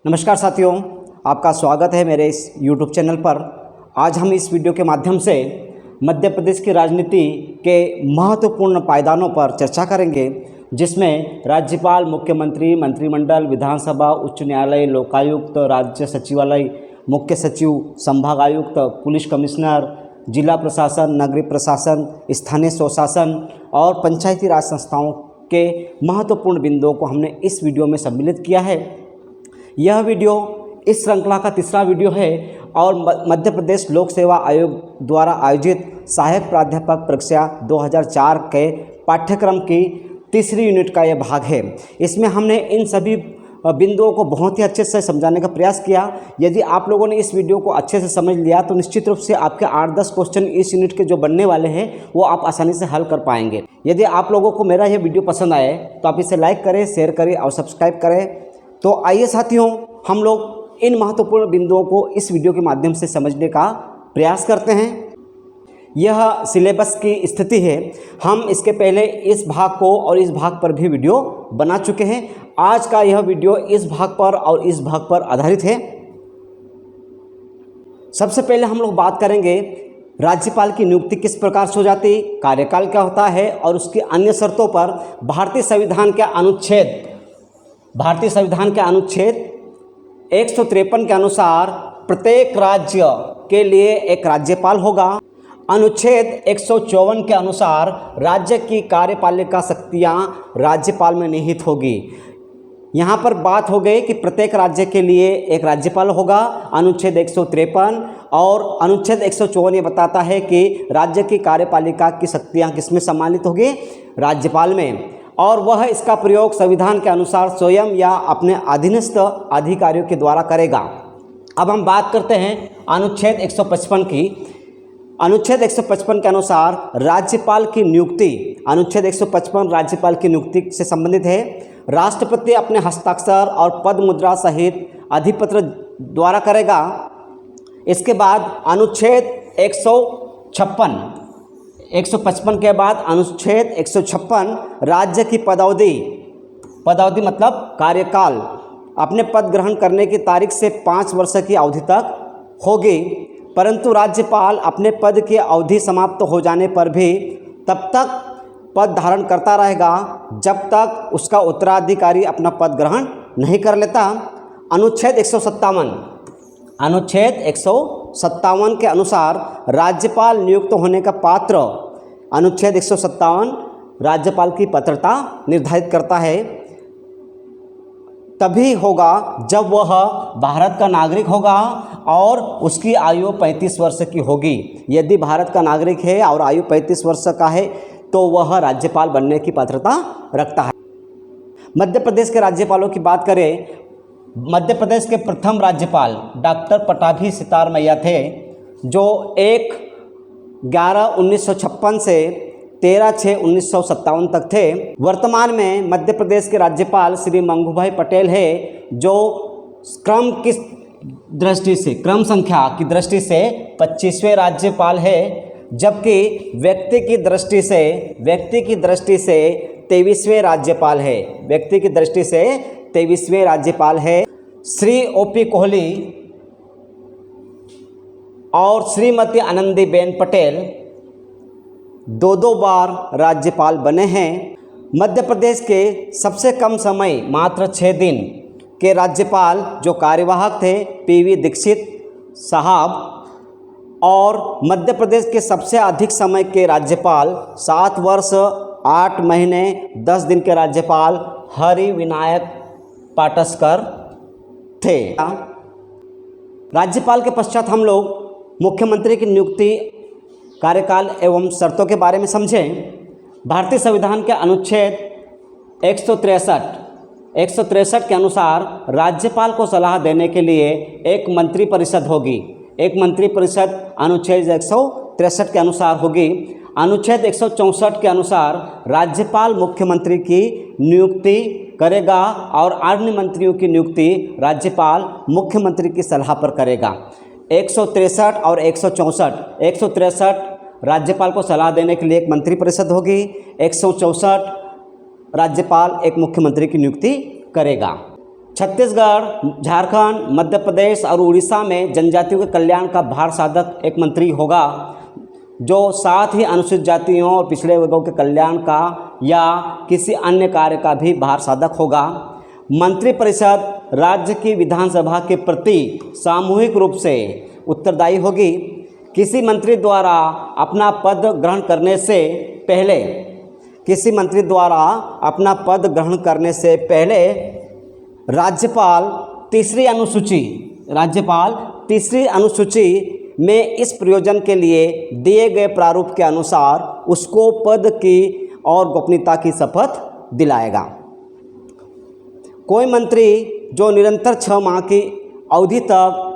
नमस्कार साथियों, आपका स्वागत है मेरे इस YouTube चैनल पर। आज हम इस वीडियो के माध्यम से मध्य प्रदेश की राजनीति के महत्वपूर्ण पायदानों पर चर्चा करेंगे, जिसमें राज्यपाल, मुख्यमंत्री, मंत्रिमंडल, विधानसभा, उच्च न्यायालय, लोकायुक्त, राज्य सचिवालय, मुख्य सचिव, संभागायुक्त, पुलिस कमिश्नर, जिला प्रशासन, नगरीय प्रशासन, स्थानीय स्वशासन और पंचायती राज संस्थाओं के महत्वपूर्ण बिंदुओं को हमने इस वीडियो में सम्मिलित किया है। यह वीडियो इस श्रृंखला का तीसरा वीडियो है और मध्य प्रदेश लोक सेवा आयोग द्वारा आयोजित सहायक प्राध्यापक परीक्षा 2004 के पाठ्यक्रम की तीसरी यूनिट का यह भाग है। इसमें हमने इन सभी बिंदुओं को बहुत ही अच्छे से समझाने का प्रयास किया। यदि आप लोगों ने इस वीडियो को अच्छे से समझ लिया तो निश्चित रूप से आपके 8-10 क्वेश्चन इस यूनिट के जो बनने वाले हैं वो आप आसानी से हल कर पाएंगे। यदि आप लोगों को मेरा यह वीडियो पसंद आए तो आप इसे लाइक करें, शेयर करें और सब्सक्राइब करें। तो आइए साथियों, हम लोग इन महत्वपूर्ण बिंदुओं को इस वीडियो के माध्यम से समझने का प्रयास करते हैं। यह सिलेबस की स्थिति है। हम इसके पहले इस भाग को और इस भाग पर भी वीडियो बना चुके हैं। आज का यह वीडियो इस भाग पर और इस भाग पर आधारित है। सबसे पहले हम लोग बात करेंगे राज्यपाल की नियुक्ति किस प्रकार से हो जाती, कार्यकाल क्या होता है और उसकी अन्य शर्तों पर भारतीय संविधान के अनुच्छेद 153 के अनुसार प्रत्येक राज्य के लिए एक राज्यपाल होगा। अनुच्छेद 154 के अनुसार राज्य की कार्यपालिका शक्तियां राज्यपाल में निहित होगी। यहाँ पर बात हो गई कि प्रत्येक राज्य के लिए एक राज्यपाल होगा, अनुच्छेद 153, और अनुच्छेद 154 ये बताता है कि राज्य की कार्यपालिका की शक्तियाँ किसमें सम्मिलित होगी, राज्यपाल में, और वह इसका प्रयोग संविधान के अनुसार स्वयं या अपने अधीनस्थ अधिकारियों के द्वारा करेगा। अब हम बात करते हैं अनुच्छेद 155 की। अनुच्छेद 155 के अनुसार राज्यपाल की नियुक्ति, अनुच्छेद 155 राज्यपाल की नियुक्ति से संबंधित है। राष्ट्रपति अपने हस्ताक्षर और पद मुद्रा सहित अधिपत्र द्वारा करेगा। इसके बाद अनुच्छेद 155 के बाद अनुच्छेद 156 राज्य की पदावधि मतलब कार्यकाल अपने पद ग्रहण करने की तारीख से 5 वर्ष की अवधि तक होगी, परंतु राज्यपाल अपने पद की अवधि समाप्त हो जाने पर भी तब तक पद धारण करता रहेगा जब तक उसका उत्तराधिकारी अपना पद ग्रहण नहीं कर लेता। अनुच्छेद 157 के अनुसार राज्यपाल नियुक्त होने का पात्र, अनुच्छेद 157 राज्यपाल की पात्रता निर्धारित करता है, तभी होगा जब वह भारत का नागरिक होगा और उसकी आयु 35 वर्ष की होगी। यदि भारत का नागरिक है और आयु 35 वर्ष का है तो वह राज्यपाल बनने की पात्रता रखता है। मध्य प्रदेश के राज्यपालों की बात करें, मध्य प्रदेश के प्रथम राज्यपाल डॉक्टर पट्टाभी सितार मैया थे, जो 1/11/1956 से 13/6/1957 तक थे। वर्तमान में मध्य प्रदेश के राज्यपाल श्री मंगूभाई पटेल है, जो क्रम संख्या की दृष्टि से 25वें राज्यपाल है, जबकि व्यक्ति की दृष्टि से 23वें राज्यपाल है। श्री OP कोहली और श्रीमती आनंदीबेन पटेल 2 बार राज्यपाल बने हैं। मध्य प्रदेश के सबसे कम समय मात्र 6 दिन के राज्यपाल जो कार्यवाहक थे PV दीक्षित साहब, और मध्य प्रदेश के सबसे अधिक समय के राज्यपाल 7 वर्ष 8 महीने 10 दिन के राज्यपाल हरि विनायक पाटस्कर थे। राज्यपाल के पश्चात हम लोग मुख्यमंत्री की नियुक्ति, कार्यकाल एवं शर्तों के बारे में समझें। भारतीय संविधान के अनुच्छेद 163 के अनुसार राज्यपाल को सलाह देने के लिए एक मंत्रिपरिषद होगी। एक मंत्रिपरिषद अनुच्छेद 163 के अनुसार होगी। अनुच्छेद 164 के अनुसार राज्यपाल मुख्यमंत्री की नियुक्ति करेगा और अन्य मंत्रियों की नियुक्ति राज्यपाल मुख्यमंत्री की सलाह पर करेगा। 163 और 164, 163 राज्यपाल को सलाह देने के लिए एक मंत्रिपरिषद होगी, 164 राज्यपाल एक मुख्यमंत्री की नियुक्ति करेगा। छत्तीसगढ़, झारखंड, मध्य प्रदेश और उड़ीसा में जनजातियों के कल्याण का भार साधक एक मंत्री होगा, जो साथ ही अनुसूचित जातियों और पिछड़े वर्गों के कल्याण का या किसी अन्य कार्य का भी भार साधक होगा। मंत्रिपरिषद राज्य की विधानसभा के प्रति सामूहिक रूप से उत्तरदायी होगी। किसी मंत्री द्वारा अपना पद ग्रहण करने से पहले राज्यपाल तीसरी अनुसूची में इस प्रयोजन के लिए दिए गए प्रारूप के अनुसार उसको पद की और गोपनीयता की शपथ दिलाएगा। कोई मंत्री जो निरंतर 6 माह की अवधि तक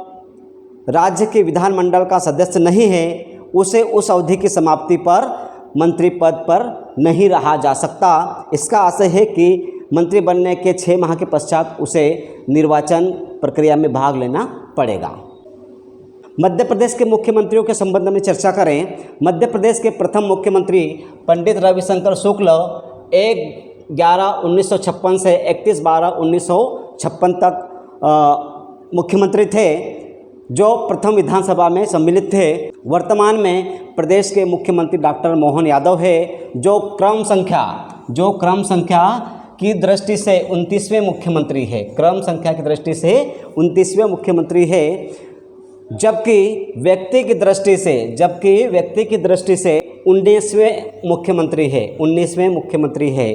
राज्य के विधानमंडल का सदस्य नहीं है, उसे उस अवधि की समाप्ति पर मंत्री पद पर नहीं रहा जा सकता। इसका आशय है कि मंत्री बनने के 6 माह के पश्चात उसे निर्वाचन प्रक्रिया में भाग लेना पड़ेगा। मध्य प्रदेश के मुख्यमंत्रियों के संबंध में चर्चा करें। मध्य प्रदेश के प्रथम मुख्यमंत्री पंडित रविशंकर शुक्ल 1/11/1956 से 31/12/1956 तक मुख्यमंत्री थे, जो प्रथम विधानसभा में सम्मिलित थे। वर्तमान में प्रदेश के मुख्यमंत्री डॉक्टर मोहन यादव है, जो क्रम संख्या की दृष्टि से 29वें मुख्यमंत्री है। क्रम संख्या की दृष्टि से 29वें मुख्यमंत्री है, जबकि व्यक्ति की दृष्टि से 19वें मुख्यमंत्री है।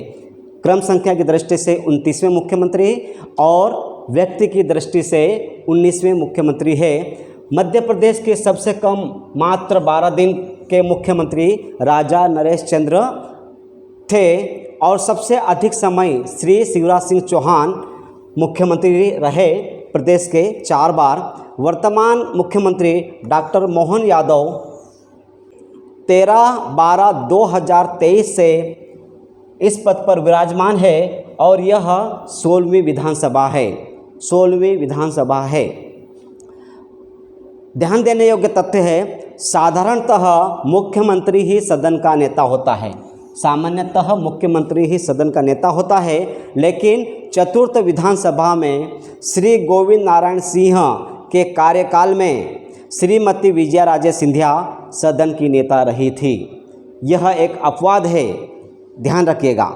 क्रम संख्या की दृष्टि से 29वें मुख्यमंत्री और व्यक्ति की दृष्टि से 19वें मुख्यमंत्री है। मध्य प्रदेश के सबसे कम मात्र 12 दिन के मुख्यमंत्री राजा नरेश चंद्र थे और सबसे अधिक समय श्री शिवराज सिंह चौहान मुख्यमंत्री रहे, प्रदेश के 4 बार। वर्तमान मुख्यमंत्री डॉक्टर मोहन यादव 13/12/2023 से इस पद पर विराजमान है और यह 16वीं विधानसभा है। ध्यान देने योग्य तथ्य है, साधारणतः मुख्यमंत्री ही सदन का नेता होता है। सामान्यतः मुख्यमंत्री ही सदन का नेता होता है, लेकिन चतुर्थ विधानसभा में श्री गोविंद नारायण सिंह के कार्यकाल में श्रीमती विजया राजे सिंधिया सदन की नेता रही थी। यह एक अपवाद है, ध्यान रखिएगा।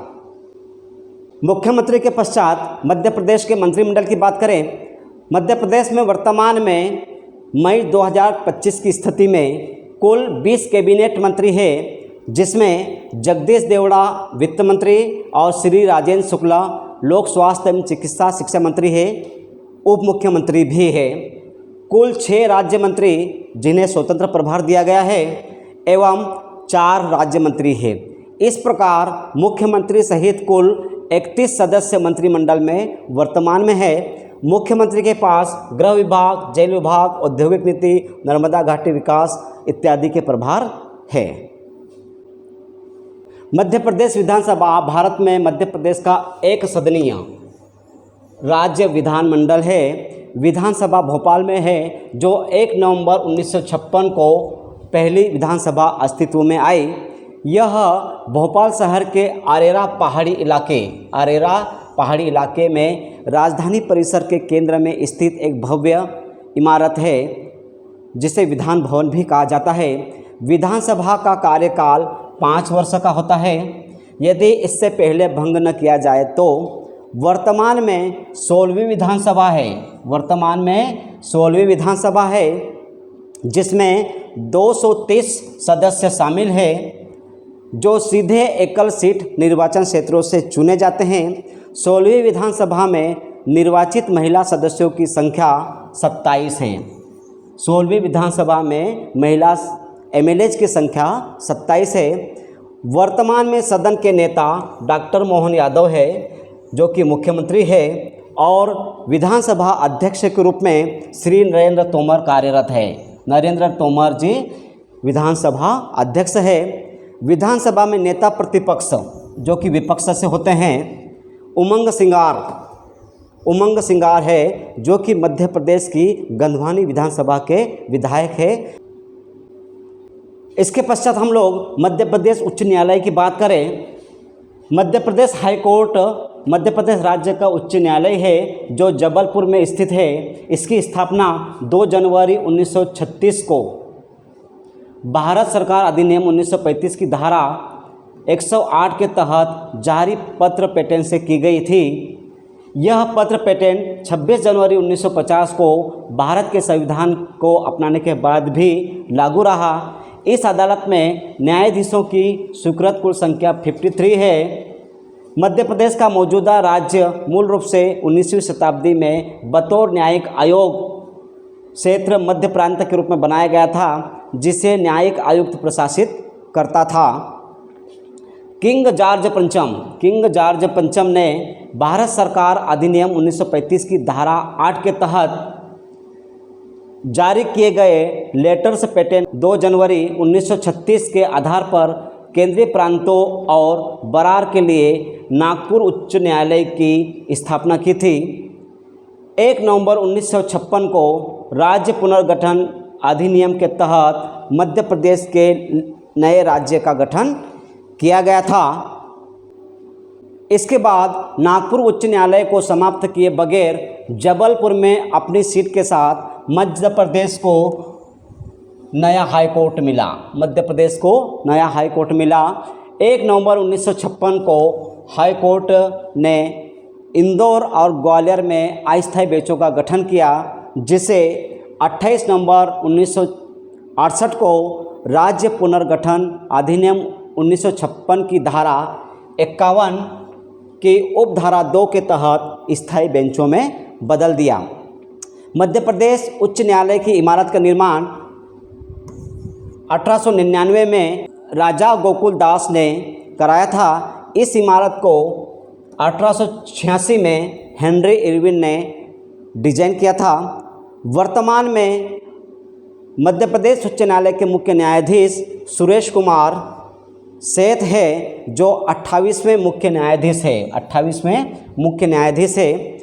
मुख्यमंत्री के पश्चात मध्य प्रदेश के मंत्रिमंडल की बात करें। मध्य प्रदेश में वर्तमान में मई 2025 की स्थिति में कुल 20 कैबिनेट मंत्री है, जिसमें जगदीश देवड़ा वित्त मंत्री और श्री राजेंद्र शुक्ला लोक स्वास्थ्य एवं चिकित्सा शिक्षा मंत्री है, उप मुख्यमंत्री भी है। कुल 6 राज्य मंत्री जिन्हें स्वतंत्र प्रभार दिया गया है एवं 4 राज्य मंत्री है। इस प्रकार मुख्यमंत्री सहित कुल 31 सदस्य मंत्रिमंडल में वर्तमान में है। मुख्यमंत्री के पास गृह विभाग, जेल विभाग, औद्योगिक नीति, नर्मदा घाटी विकास इत्यादि के प्रभार है। मध्य प्रदेश विधानसभा भारत में मध्य प्रदेश का एक सदनीय राज्य विधानमंडल है। विधानसभा भोपाल में है, जो 1 नवंबर 1956 को पहली विधानसभा अस्तित्व में आई। यह भोपाल शहर के अरेरा पहाड़ी इलाके में राजधानी परिसर के केंद्र में स्थित एक भव्य इमारत है, जिसे विधान भवन भी कहा जाता है। विधानसभा का कार्यकाल 5 वर्ष का होता है। यदि इससे पहले भंग न किया जाए तो वर्तमान में 16वीं विधानसभा है, जिसमें 230 सदस्य शामिल हैं, जो सीधे एकल सीट निर्वाचन क्षेत्रों से चुने जाते हैं। 16वीं विधानसभा में निर्वाचित महिला सदस्यों की संख्या 27 है। 16वीं विधानसभा में महिला एमएलएज की संख्या 27 है। वर्तमान में सदन के नेता डॉक्टर मोहन यादव है, जो कि मुख्यमंत्री है, और विधानसभा अध्यक्ष के रूप में श्री नरेंद्र तोमर कार्यरत है। नरेंद्र तोमर जी विधानसभा अध्यक्ष है। विधानसभा में नेता प्रतिपक्ष, जो कि विपक्ष से होते हैं, उमंग सिंगार है, जो कि मध्य प्रदेश की गंधवानी विधानसभा के विधायक है। इसके पश्चात हम लोग मध्य प्रदेश उच्च न्यायालय की बात करें मध्य प्रदेश हाई कोर्ट मध्य प्रदेश राज्य का उच्च न्यायालय है जो जबलपुर में स्थित है। इसकी स्थापना 2 जनवरी 1936 को भारत सरकार अधिनियम 1935 की धारा 108 के तहत जारी पत्र पेटेंट से की गई थी। यह पत्र पेटेंट 26 जनवरी 1950 को भारत के संविधान को अपनाने के बाद भी लागू रहा। इस अदालत में न्यायाधीशों की स्वीकृत कुल संख्या 53 है। मध्य प्रदेश का मौजूदा राज्य मूल रूप से 19वीं शताब्दी में बतौर न्यायिक आयोग क्षेत्र मध्य प्रांत के रूप में बनाया गया था, जिसे न्यायिक आयुक्त प्रशासित करता था। किंग जॉर्ज पंचम ने भारत सरकार अधिनियम 1935 की धारा 8 के तहत जारी किए गए लेटर्स पेटेंट 2 जनवरी 1936 के आधार पर केंद्रीय प्रांतों और बरार के लिए नागपुर उच्च न्यायालय की स्थापना की थी। 1 नवंबर 1956 को राज्य पुनर्गठन अधिनियम के तहत मध्य प्रदेश के नए राज्य का गठन किया गया था। इसके बाद नागपुर उच्च न्यायालय को समाप्त किए बगैर जबलपुर में अपनी सीट के साथ मध्य प्रदेश को नया हाई कोर्ट मिला। 1 नवंबर 1956 को हाई कोर्ट ने इंदौर और ग्वालियर में अस्थायी बेंचों का गठन किया, जिसे 28 नवंबर 1968 को राज्य पुनर्गठन अधिनियम 1956 की धारा 51 की उपधारा 2 के तहत स्थायी बेंचों में बदल दिया। मध्य प्रदेश उच्च न्यायालय की इमारत का निर्माण 1899 में राजा गोकुल दास ने कराया था। इस इमारत को 1886 में हेनरी इरविन ने डिजाइन किया था। वर्तमान में मध्य प्रदेश उच्च न्यायालय के मुख्य न्यायाधीश सुरेश कुमार सेठ है, जो 28वें मुख्य न्यायाधीश है।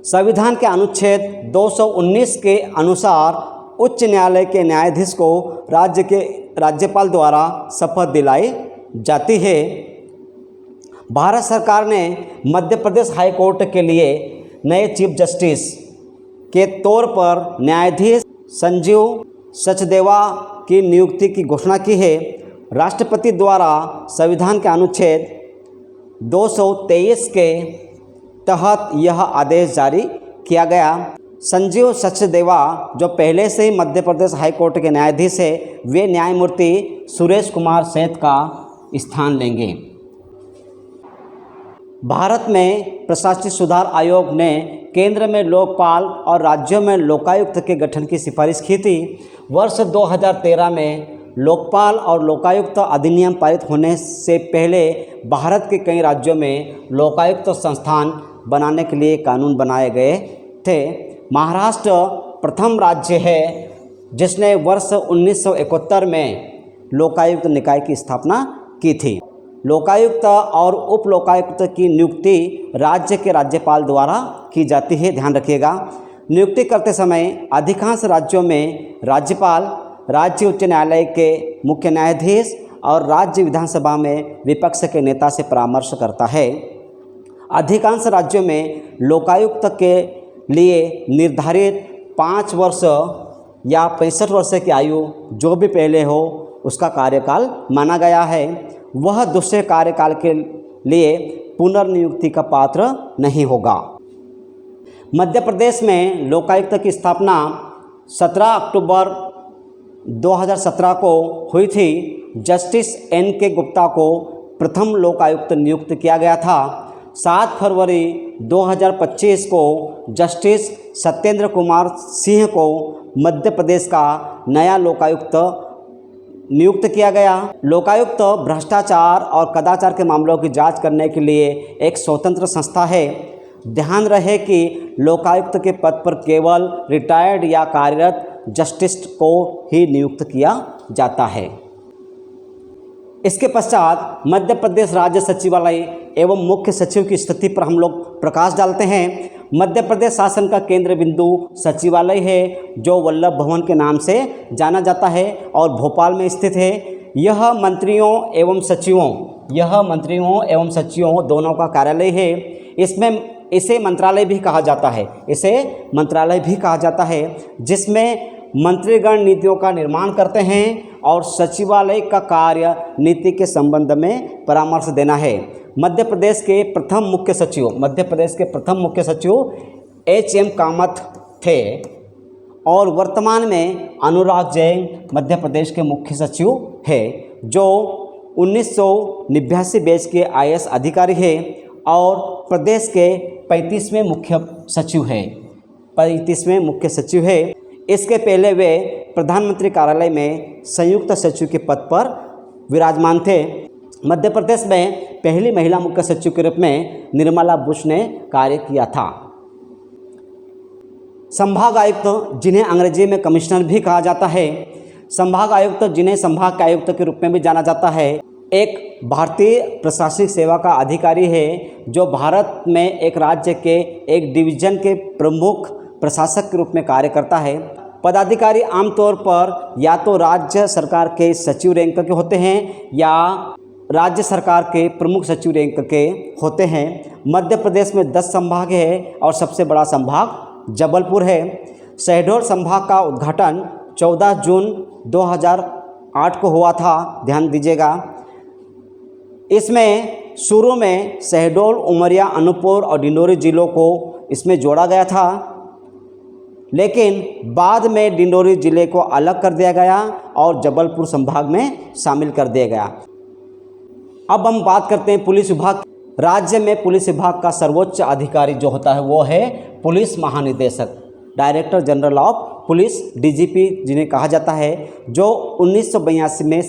संविधान के अनुच्छेद 219 के अनुसार उच्च न्यायालय के न्यायाधीश को राज्य के राज्यपाल द्वारा शपथ दिलाई जाती है। भारत सरकार ने मध्य प्रदेश हाई कोर्ट के लिए नए चीफ जस्टिस के तौर पर न्यायाधीश संजीव सचदेवा की नियुक्ति की घोषणा की है। राष्ट्रपति द्वारा संविधान के अनुच्छेद 223 के तहत यह आदेश जारी किया गया। संजीव सचदेवा, जो पहले से ही मध्य प्रदेश हाई कोर्ट के न्यायाधीश है, वे न्यायमूर्ति सुरेश कुमार सेठ का स्थान लेंगे। भारत में प्रशासनिक सुधार आयोग ने केंद्र में लोकपाल और राज्यों में लोकायुक्त के गठन की सिफारिश की थी। वर्ष 2013 में लोकपाल और लोकायुक्त अधिनियम पारित होने से पहले भारत के कई राज्यों में लोकायुक्त संस्थान बनाने के लिए कानून बनाए गए थे। महाराष्ट्र प्रथम राज्य है जिसने वर्ष 1971 में लोकायुक्त निकाय की स्थापना की थी। लोकायुक्त और उप लोकायुक्त की नियुक्ति राज्य के राज्यपाल द्वारा की जाती है, ध्यान रखिएगा। नियुक्ति करते समय अधिकांश राज्यों में राज्यपाल राज्य उच्च न्यायालय के मुख्य न्यायाधीश और राज्य विधानसभा में विपक्ष के नेता से परामर्श करता है। अधिकांश राज्यों में लोकायुक्त के लिए निर्धारित 5 वर्ष या 65 वर्ष की आयु जो भी पहले हो उसका कार्यकाल माना गया है। वह दूसरे कार्यकाल के लिए पुनर्नियुक्ति का पात्र नहीं होगा। मध्य प्रदेश में लोकायुक्त की स्थापना 17 अक्टूबर 2017 को हुई थी। Justice N.K. गुप्ता को प्रथम लोकायुक्त नियुक्त किया गया था। 7 फरवरी 2025 को जस्टिस सत्येंद्र कुमार सिंह को मध्य प्रदेश का नया लोकायुक्त नियुक्त किया गया। लोकायुक्त भ्रष्टाचार और कदाचार के मामलों की जांच करने के लिए एक स्वतंत्र संस्था है। ध्यान रहे कि लोकायुक्त के पद पर केवल रिटायर्ड या कार्यरत जस्टिस को ही नियुक्त किया जाता है। इसके पश्चात मध्य प्रदेश राज्य सचिवालय एवं मुख्य सचिव की स्थिति पर हम लोग प्रकाश डालते हैं। मध्य प्रदेश शासन का केंद्र बिंदु सचिवालय है जो वल्लभ भवन के नाम से जाना जाता है और भोपाल में स्थित है। यह मंत्रियों एवं सचिवों दोनों का कार्यालय है। इसे मंत्रालय भी कहा जाता है, जिसमें मंत्रीगण नीतियों का निर्माण करते हैं और सचिवालय का कार्य नीति के संबंध में परामर्श देना है। मध्य प्रदेश के प्रथम मुख्य सचिव HM कामत थे और वर्तमान में अनुराग जैन मध्य प्रदेश के मुख्य सचिव है, जो 1989 बैच के IAS अधिकारी है और प्रदेश के 35वें मुख्य सचिव है। इसके पहले वे प्रधानमंत्री कार्यालय में संयुक्त सचिव के पद पर विराजमान थे। मध्य प्रदेश में पहली महिला मुख्य सचिव के रूप में निर्मला बुश ने कार्य किया था। संभाग आयुक्त, जिन्हें अंग्रेजी में कमिश्नर भी कहा जाता है, संभाग आयुक्त जिन्हें संभाग के आयुक्त के रूप में भी जाना जाता है, एक भारतीय प्रशासनिक सेवा का अधिकारी है जो भारत में एक राज्य के एक डिवीजन के प्रमुख प्रशासक के रूप में कार्य करता है। पदाधिकारी आमतौर पर या तो राज्य सरकार के सचिव रैंक के होते हैं या राज्य सरकार के प्रमुख सचिव रैंक के होते हैं। मध्य प्रदेश में 10 संभाग है और सबसे बड़ा संभाग जबलपुर है। शहडोल संभाग का उद्घाटन 14 जून 2008 को हुआ था, ध्यान दीजिएगा। इसमें शुरू में शहडोल, उमरिया, अनूपपुर और डिंडोरी जिलों को इसमें जोड़ा गया था, लेकिन बाद में डिंडोरी जिले को अलग कर दिया गया और जबलपुर संभाग में शामिल कर दिया गया। अब हम बात करते हैं पुलिस विभाग। राज्य में पुलिस विभाग का सर्वोच्च अधिकारी जो होता है वो है पुलिस महानिदेशक, director general of police, DGP जिन्हें कहा जाता है, जो 1982 में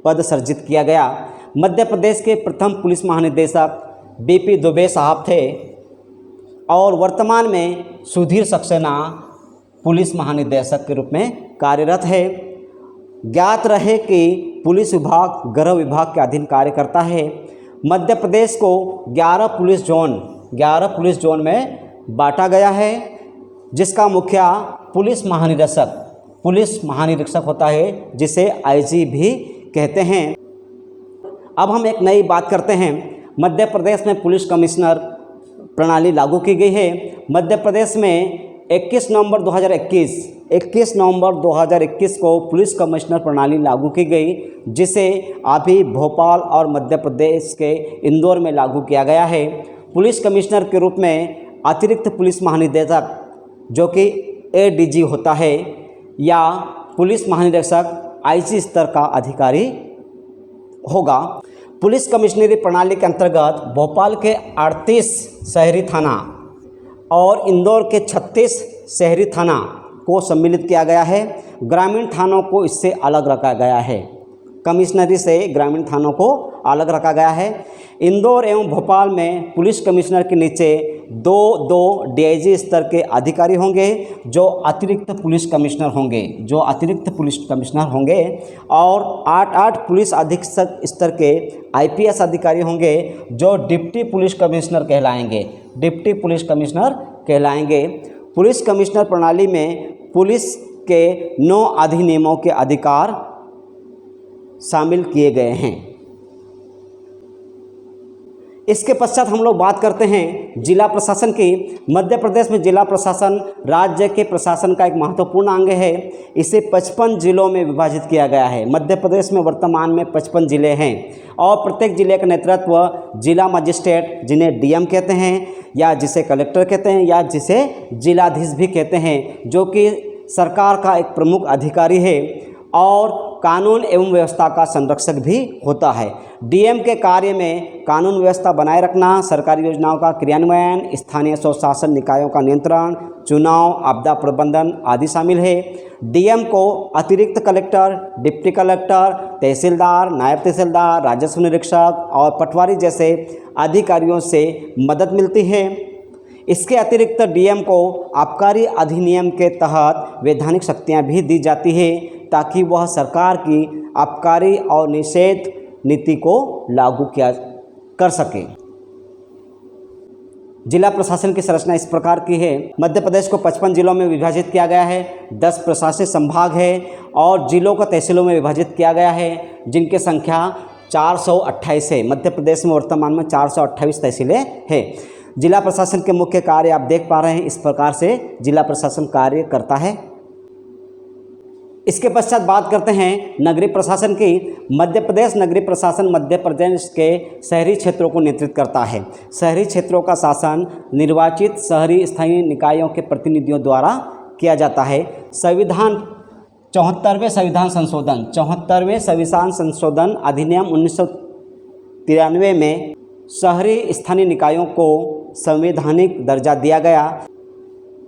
पद सृजित किया गया। मध्य प्रदेश के प्रथम पुलिस महानिदेशक BP दुबे साहब थे और वर्तमान में सुधीर सक्सेना पुलिस महानिदेशक के रूप में कार्यरत है। ज्ञात रहे कि पुलिस विभाग गृह विभाग के अधीन कार्य करता है। मध्य प्रदेश को 11 पुलिस जोन में बांटा गया है, जिसका मुखिया पुलिस महानिरीक्षक होता है, जिसे IG भी कहते हैं। अब हम एक नई बात करते हैं। मध्य प्रदेश में पुलिस कमिश्नर प्रणाली लागू की गई है। मध्य प्रदेश में 21 नवंबर 2021 को पुलिस कमिश्नर प्रणाली लागू की गई, जिसे अभी भोपाल और मध्य प्रदेश के इंदौर में लागू किया गया है। पुलिस कमिश्नर के रूप में अतिरिक्त पुलिस महानिदेशक, जो कि ADG होता है, या पुलिस महानिरीक्षक IG स्तर का अधिकारी होगा। पुलिस कमिश्नरी प्रणाली के अंतर्गत भोपाल के 38 शहरी थाना और इंदौर के 36 शहरी थाना को सम्मिलित किया गया है। ग्रामीण थानों को इससे अलग रखा गया है। कमिश्नरी से ग्रामीण थानों को अलग रखा गया है। इंदौर एवं भोपाल में पुलिस कमिश्नर के नीचे 2 DIG स्तर के अधिकारी होंगे जो अतिरिक्त पुलिस कमिश्नर होंगे और 8 पुलिस अधीक्षक स्तर के IPS अधिकारी होंगे जो डिप्टी पुलिस कमिश्नर कहलाएंगे। पुलिस कमिश्नर प्रणाली में पुलिस के 9 अधिनियमों के अधिकार शामिल किए गए हैं। इसके पश्चात हम लोग बात करते हैं जिला प्रशासन की। मध्य प्रदेश में जिला प्रशासन राज्य के प्रशासन का एक महत्वपूर्ण अंग है। इसे 55 जिलों में विभाजित किया गया है। मध्य प्रदेश में वर्तमान में 55 जिले हैं और प्रत्येक जिले का नेतृत्व जिला मजिस्ट्रेट, जिन्हें DM कहते हैं, या जिसे कलेक्टर कहते हैं, या जिसे जिलाधीश भी कहते हैं, जो कि सरकार का एक प्रमुख अधिकारी है और कानून एवं व्यवस्था का संरक्षक भी होता है। DM के कार्य में कानून व्यवस्था बनाए रखना, सरकारी योजनाओं का क्रियान्वयन, स्थानीय स्वशासन निकायों का नियंत्रण, चुनाव, आपदा प्रबंधन आदि शामिल है। DM को अतिरिक्त कलेक्टर, डिप्टी कलेक्टर, तहसीलदार, नायब तहसीलदार, राजस्व निरीक्षक और पटवारी जैसे अधिकारियों से मदद मिलती है। इसके अतिरिक्त DM को आबकारी अधिनियम के तहत वैधानिक शक्तियाँ भी दी जाती है ताकि वह सरकार की आबकारी और निषेध नीति को लागू कर सके। जिला प्रशासन की संरचना इस प्रकार की है। मध्य प्रदेश को 55 जिलों में विभाजित किया गया है, 10 प्रशासनिक संभाग है और जिलों को तहसीलों में विभाजित किया गया है, जिनकी संख्या 428 है। मध्य प्रदेश में वर्तमान में 428 तहसीलें हैं। जिला प्रशासन के मुख्य कार्य आप देख पा रहे हैं, इस प्रकार से जिला प्रशासन कार्य करता है। इसके पश्चात बात करते हैं नगरीय प्रशासन की। मध्य प्रदेश नगरीय प्रशासन मध्य प्रदेश के शहरी क्षेत्रों को नियंत्रित करता है। शहरी क्षेत्रों का शासन निर्वाचित शहरी स्थानीय निकायों के प्रतिनिधियों द्वारा किया जाता है। संविधान 74वें संविधान संशोधन अधिनियम 1993 में शहरी स्थानीय निकायों को संवैधानिक दर्जा दिया गया।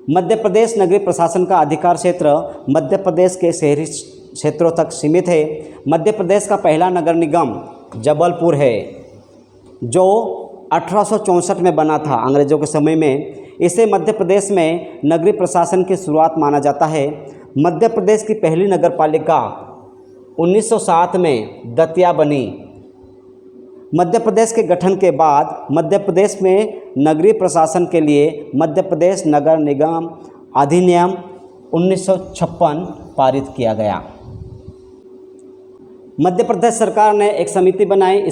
मध्य प्रदेश नगरीय प्रशासन का अधिकार क्षेत्र मध्य प्रदेश के शहरी क्षेत्रों तक सीमित है। मध्य प्रदेश का पहला नगर निगम जबलपुर है, जो 1864 में बना था अंग्रेज़ों के समय में। इसे मध्य प्रदेश में नगरीय प्रशासन की शुरुआत माना जाता है। मध्य प्रदेश की पहली नगर पालिका 1907 में दतिया बनी। मध्य प्रदेश के गठन के बाद मध्य प्रदेश में नगरीय प्रशासन के लिए मध्य प्रदेश नगर निगम अधिनियम 1956 पारित किया गया। मध्य प्रदेश सरकार ने एक समिति बनाई।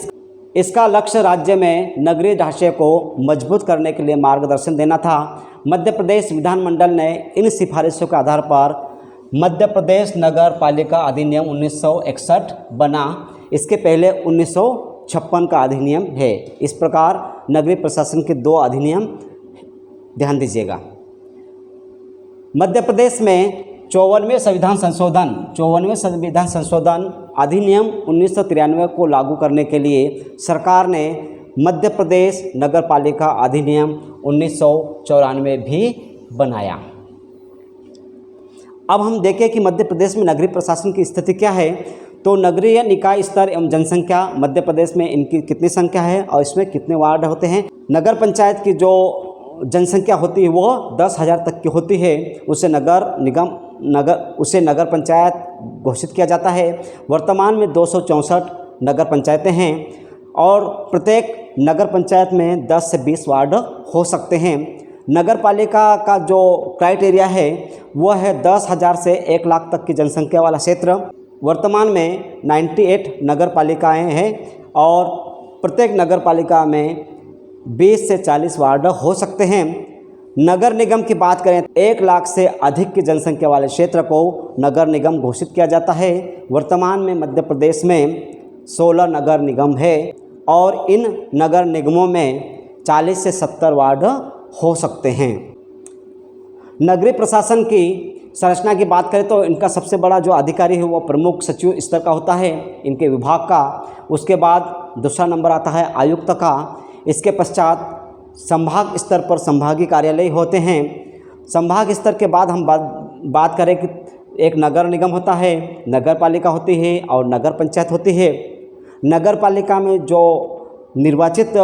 इसका लक्ष्य राज्य में नगरीय ढांचे को मजबूत करने के लिए मार्गदर्शन देना था। मध्य प्रदेश विधानमंडल ने इन सिफारिशों के आधार पर मध्य प्रदेश नगर पालिका अधिनियम 1961 बना। इसके पहले 1956 का अधिनियम है। इस प्रकार नगरीय प्रशासन के 2 अधिनियम ध्यान दीजिएगा। मध्य प्रदेश में 54वें संविधान संशोधन अधिनियम 1993 को लागू करने के लिए सरकार ने मध्य प्रदेश नगर पालिका अधिनियम 1994 भी बनाया। अब हम देखें कि मध्य प्रदेश में नगरीय प्रशासन की स्थिति क्या है। तो नगरीय निकाय स्तर एवं जनसंख्या मध्य प्रदेश में इनकी कितनी संख्या है और इसमें कितने वार्ड होते हैं। नगर पंचायत की जो जनसंख्या होती है वो 10,000 तक की होती है। उसे नगर पंचायत घोषित किया जाता है। वर्तमान में 264 नगर पंचायतें हैं और प्रत्येक नगर पंचायत में 10 से 20 वार्ड हो सकते हैं। नगर पालिका का जो क्राइटेरिया है वह है 10,000 से 1 लाख तक की जनसंख्या वाला क्षेत्र। वर्तमान में 98 नगर पालिकाएँ हैं और प्रत्येक नगर पालिका में 20 से 40 वार्ड हो सकते हैं। नगर निगम की बात करें 1 लाख से अधिक की जनसंख्या वाले क्षेत्र को नगर निगम घोषित किया जाता है। वर्तमान में मध्य प्रदेश में 16 नगर निगम है और इन नगर निगमों में 40 से 70 वार्ड हो सकते हैं। नगरीय प्रशासन की संरचना की बात करें तो इनका सबसे बड़ा जो अधिकारी है वो प्रमुख सचिव स्तर का होता है इनके विभाग का। उसके बाद दूसरा नंबर आता है आयुक्त का। इसके पश्चात संभाग स्तर पर संभागीय कार्यालय होते हैं। संभाग स्तर के बाद हम बात करें कि एक नगर निगम होता है, नगर पालिका होती है और नगर पंचायत होती है। नगर पालिका में जो निर्वाचित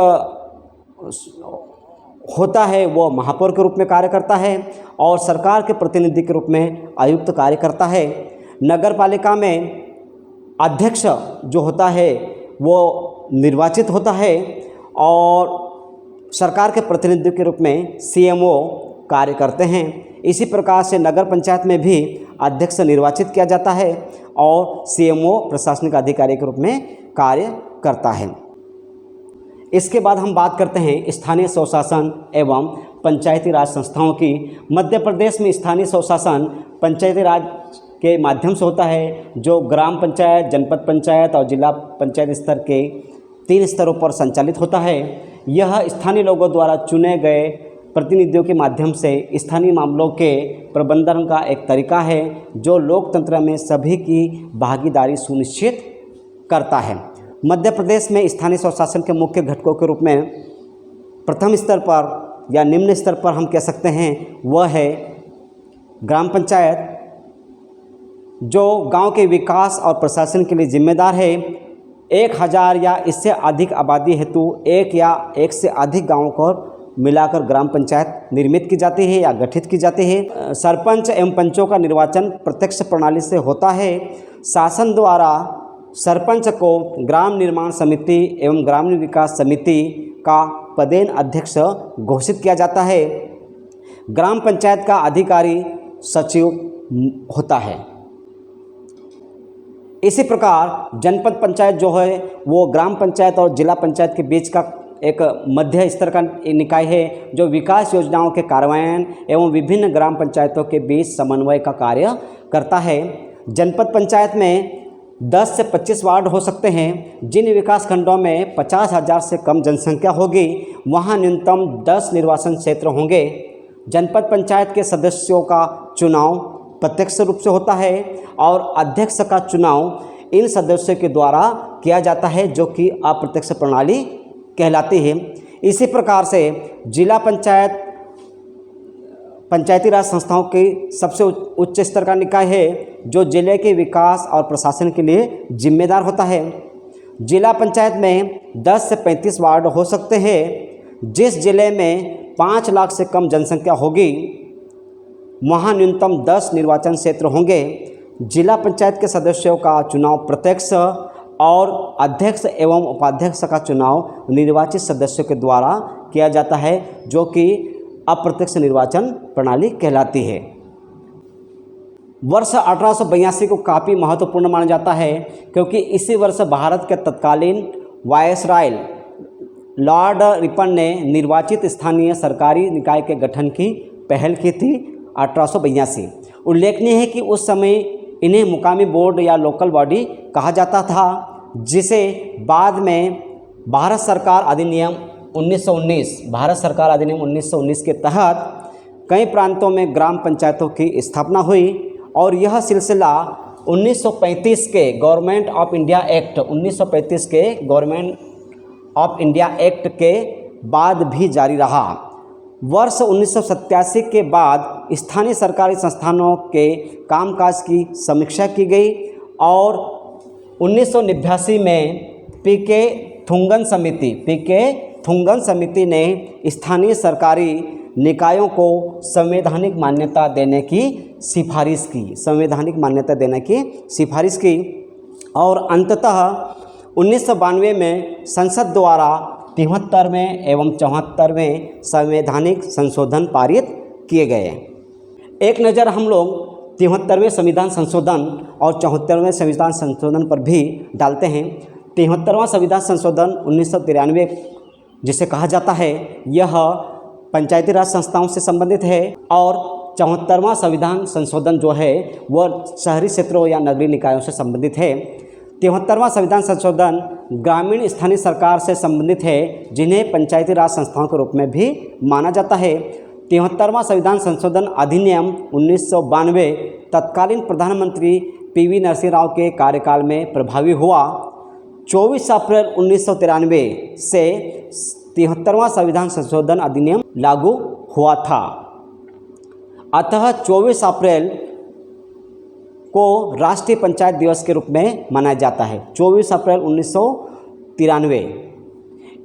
होता है वो महापौर के रूप में कार्य करता है और सरकार के प्रतिनिधि के रूप में आयुक्त कार्य करता है। नगर पालिका में अध्यक्ष जो होता है वो निर्वाचित होता है और सरकार के प्रतिनिधि के रूप में सीएमओ कार्य करते हैं। इसी प्रकार से नगर पंचायत में भी अध्यक्ष निर्वाचित किया जाता है और सीएमओ प्रशासनिक अधिकारी के रूप में कार्य करता है। इसके बाद हम बात करते हैं स्थानीय स्वशासन एवं पंचायती राज संस्थाओं की। मध्य प्रदेश में स्थानीय स्वशासन पंचायती राज के माध्यम से होता है, जो ग्राम पंचायत, जनपद पंचायत और जिला पंचायत स्तर के 3 स्तरों पर संचालित होता है। यह स्थानीय लोगों द्वारा चुने गए प्रतिनिधियों के माध्यम से स्थानीय मामलों के प्रबंधन का एक तरीका है जो लोकतंत्र में सभी की भागीदारी सुनिश्चित करता है। मध्य प्रदेश में स्थानीय स्वशासन के मुख्य घटकों के रूप में प्रथम स्तर पर या निम्न स्तर पर हम कह सकते हैं वह है ग्राम पंचायत, जो गांव के विकास और प्रशासन के लिए जिम्मेदार है। 1000 या इससे अधिक आबादी हेतु 1 या 1 से अधिक गांवों को मिलाकर ग्राम पंचायत निर्मित की जाती है या गठित की जाती है। सरपंच एवं पंचों का निर्वाचन प्रत्यक्ष प्रणाली से होता है। शासन द्वारा सरपंच को ग्राम निर्माण समिति एवं ग्रामीण विकास समिति का पदेन अध्यक्ष घोषित किया जाता है। ग्राम पंचायत का अधिकारी सचिव होता है। इसी प्रकार जनपद पंचायत जो है वो ग्राम पंचायत और जिला पंचायत के बीच का एक मध्य स्तर का निकाय है जो विकास योजनाओं के कार्यान्वयन एवं विभिन्न ग्राम पंचायतों के बीच समन्वय का कार्य करता है। जनपद पंचायत में 10 से 25 वार्ड हो सकते हैं। जिन विकास खंडों में 50,000 से कम जनसंख्या होगी वहां न्यूनतम 10 निर्वाचन क्षेत्र होंगे। जनपद पंचायत के सदस्यों का चुनाव प्रत्यक्ष रूप से होता है और अध्यक्ष का चुनाव इन सदस्यों के द्वारा किया जाता है जो कि अप्रत्यक्ष प्रणाली कहलाती है। इसी प्रकार से जिला पंचायत पंचायती राज संस्थाओं की सबसे उच्च स्तर का निकाय है जो जिले के विकास और प्रशासन के लिए जिम्मेदार होता है। जिला पंचायत में 10 से 35 वार्ड हो सकते हैं। जिस जिले में 5 लाख से कम जनसंख्या होगी वहाँ न्यूनतम 10 निर्वाचन क्षेत्र होंगे। जिला पंचायत के सदस्यों का चुनाव प्रत्यक्ष और अध्यक्ष एवं उपाध्यक्ष का चुनाव निर्वाचित सदस्यों के द्वारा किया जाता है जो कि अप्रत्यक्ष निर्वाचन प्रणाली कहलाती है। वर्ष 1882 को काफ़ी महत्वपूर्ण माना जाता है क्योंकि इसी वर्ष भारत के तत्कालीन वायसराय लॉर्ड रिपन ने निर्वाचित स्थानीय सरकारी निकाय के गठन की पहल की थी 1882। उल्लेखनीय है कि उस समय इन्हें मुकामी बोर्ड या लोकल बॉडी कहा जाता था, जिसे बाद में भारत सरकार अधिनियम 1919 के तहत कई प्रांतों में ग्राम पंचायतों की स्थापना हुई और यह सिलसिला 1935 के गवर्नमेंट ऑफ इंडिया एक्ट 1935 के गवर्नमेंट ऑफ इंडिया एक्ट के बाद भी जारी रहा। वर्ष 1987 के बाद स्थानीय सरकारी संस्थानों के कामकाज की समीक्षा की गई और 1989 में पीके थुंगन समिति ने स्थानीय सरकारी निकायों को संवैधानिक मान्यता देने की सिफारिश की और अंततः 1992 में संसद द्वारा 73वें एवं 74वें संवैधानिक संशोधन पारित किए गए। एक नज़र हम लोग 73वें संविधान संशोधन और 74वें संविधान संशोधन पर भी डालते हैं। 73वां संविधान संशोधन 1993 जिसे कहा जाता है यह पंचायती राज संस्थाओं से संबंधित है और 74वां संविधान संशोधन जो है वह शहरी क्षेत्रों या नगरीय निकायों से संबंधित है। 73वां संविधान संशोधन ग्रामीण स्थानीय सरकार से संबंधित है जिन्हें पंचायती राज संस्थाओं के रूप में भी माना जाता है। 73वां संविधान संशोधन अधिनियम 1992 तत्कालीन प्रधानमंत्री पीवी नरसिंह राव के कार्यकाल में प्रभावी हुआ। 24 अप्रैल 1993 से 73वां संविधान संशोधन अधिनियम लागू हुआ था। अतः 24 अप्रैल को राष्ट्रीय पंचायत दिवस के रूप में मनाया जाता है। 24 अप्रैल 1993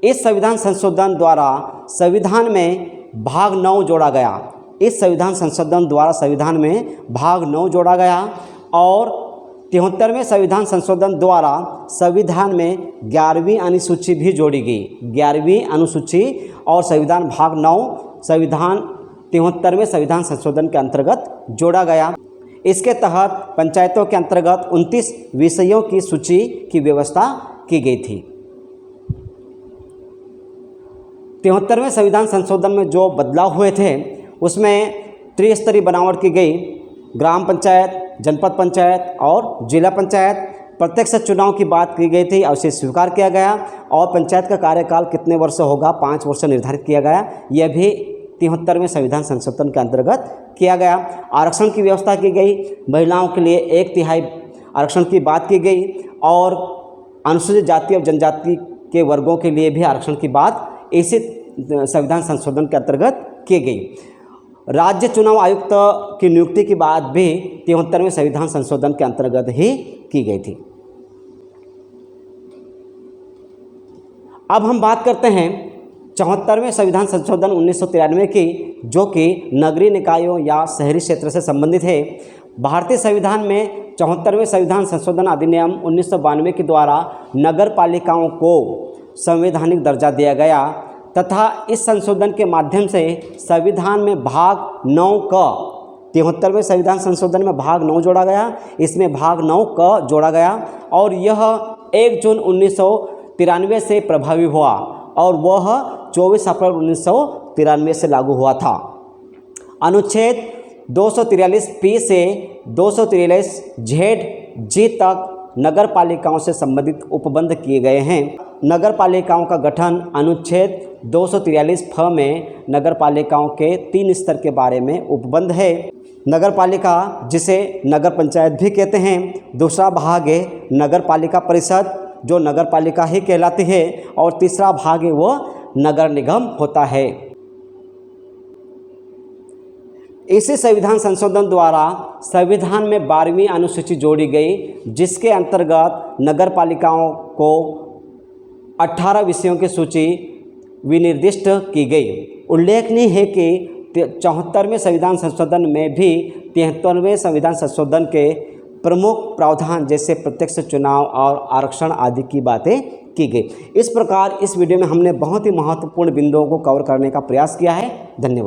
इस संविधान संशोधन द्वारा संविधान में भाग 9 जोड़ा गया। इस संविधान संशोधन द्वारा संविधान में भाग 9 जोड़ा गया और 73वें संविधान संशोधन द्वारा संविधान में 11वीं अनुसूची भी जोड़ी गई। 11वीं अनुसूची और संविधान भाग 9 संविधान 73वें संविधान संशोधन के अंतर्गत जोड़ा गया। इसके तहत पंचायतों के अंतर्गत 29 विषयों की सूची की व्यवस्था की गई थी। 73वें संविधान संशोधन में जो बदलाव हुए थे उसमें त्रिस्तरीय बनावट की गई। ग्राम पंचायत, जनपद पंचायत और जिला पंचायत प्रत्यक्ष चुनाव की बात की गई थी और उसे स्वीकार किया गया और पंचायत का कार्यकाल कितने वर्ष होगा 5 वर्ष निर्धारित किया गया। यह भी 73वें संविधान संशोधन के अंतर्गत किया गया। आरक्षण की व्यवस्था की गई। महिलाओं के लिए 1/3 आरक्षण की बात की गई और अनुसूचित जाति और जनजाति के वर्गों के लिए भी आरक्षण की बात इसी संविधान संशोधन के अंतर्गत की गई। राज्य चुनाव आयुक्त की नियुक्ति की बात भी 73वें संविधान संशोधन के अंतर्गत ही की गई थी। अब हम बात करते हैं 74वें संविधान संशोधन 1993 की, जो कि नगरीय निकायों या शहरी क्षेत्र से संबंधित है। भारतीय संविधान में 74वें संविधान संशोधन अधिनियम 1992 के द्वारा नगर पालिकाओं को संवैधानिक दर्जा दिया गया तथा इस संशोधन के माध्यम से संविधान में भाग 9 क 73वें संविधान संशोधन में भाग 9 जोड़ा गया, इसमें भाग 9 क जोड़ा गया और यह 1 जून 1993 से प्रभावी हुआ और वह 24 अप्रैल 1993 से लागू हुआ था। अनुच्छेद 243 पी से 243 जेड जी तक नगर पालिकाओं से संबंधित उपबंध किए गए हैं। नगर पालिकाओं का गठन अनुच्छेद 243 फ में नगर पालिकाओं के 3 स्तर के बारे में उपबंध है। नगर पालिका जिसे नगर पंचायत भी कहते हैं, दूसरा भाग है नगर पालिका परिषद जो नगर पालिका ही कहलाती है और तीसरा भाग है वो नगर निगम होता है। इसी संविधान संशोधन द्वारा संविधान में 12वीं अनुसूची जोड़ी गई जिसके अंतर्गत नगर पालिकाओं को 18 विषयों की सूची विनिर्दिष्ट की गई। उल्लेखनीय है कि 74वें संविधान संशोधन में भी 73वें संविधान संशोधन के प्रमुख प्रावधान जैसे प्रत्यक्ष चुनाव और आरक्षण आदि की बातें की गई। इस प्रकार इस वीडियो में हमने बहुत ही महत्वपूर्ण बिंदुओं को कवर करने का प्रयास किया है। धन्यवाद।